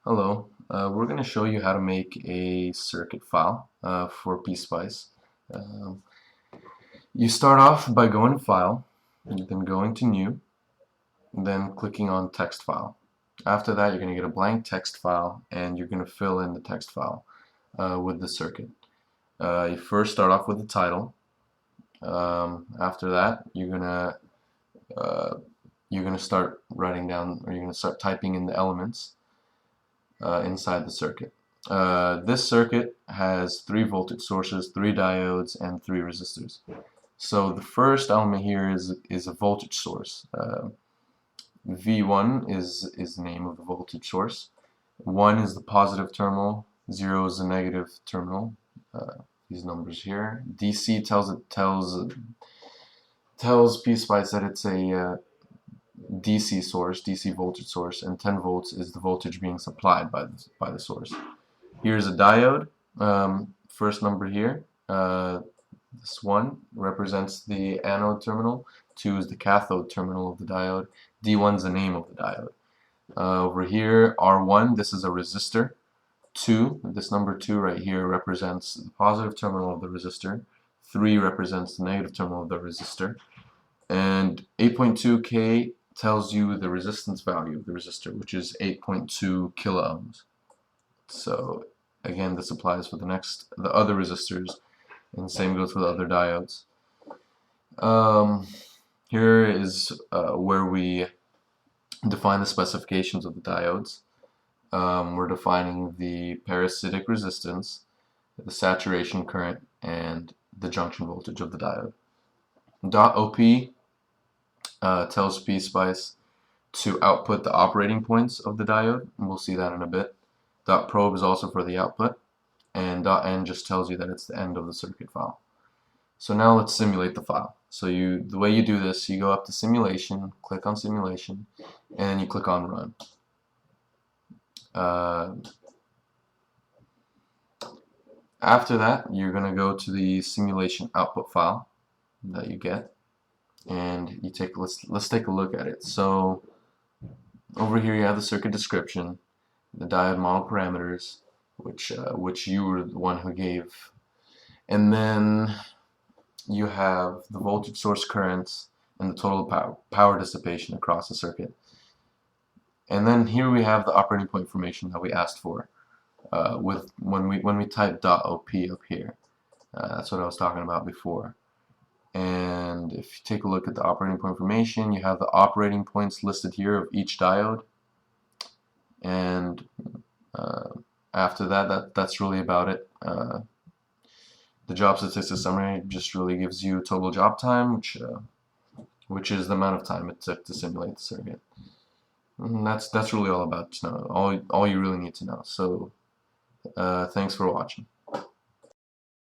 Hello, we're going to show you how to make a circuit file for Pspice. Um, you start off by going to File, then going to New, then clicking on Text File. After that, you're going to get a blank text file, and you're going to fill in the text file with the circuit. You first start off with the title. After that, you're gonna start writing down, or you're gonna start typing in the elements inside the circuit. This circuit has 3 voltage sources, 3 diodes, and 3 resistors. So the first element here is a voltage source. V1 is the name of the voltage source. 1 is the positive terminal, 0 is the negative terminal. These numbers here. DC tells Pspice that it's a DC source, DC voltage source, and 10 volts is the voltage being supplied by the source. Here's a diode. First number here, this 1 represents the anode terminal, 2 is the cathode terminal of the diode, D1 is the name of the diode. Over here, R1, this is a resistor. 2, this number 2 right here represents the positive terminal of the resistor. 3 represents the negative terminal of the resistor. And 8.2K tells you the resistance value of the resistor, which is 8.2 kilo ohms. So again, this applies for the other resistors, and the same goes for the other diodes. Here is where we define the specifications of the diodes. We're defining the parasitic resistance, the saturation current, and the junction voltage of the diode. .op tells Pspice to output the operating points of the diode, and we'll see that in a bit. .probe is also for the output, and .end just tells you that it's the end of the circuit file. So now let's simulate the file. So the way you do this, you go up to Simulation, click on Simulation, and you click on Run. After that, you're going to go to the simulation output file that you get, and let's take a look at it. So over here you have the circuit description, the diode model parameters, which you were the one who gave, and then you have the voltage source currents and the total power dissipation across the circuit. And then here we have the operating point information that we asked for when we type .op up here. That's what I was talking about before. And if you take a look at the operating point information, you have the operating points listed here of each diode. And after that's really about it. The job statistics summary just really gives you total job time, which is the amount of time it took to simulate the circuit. And that's really all you really need to know. So thanks for watching.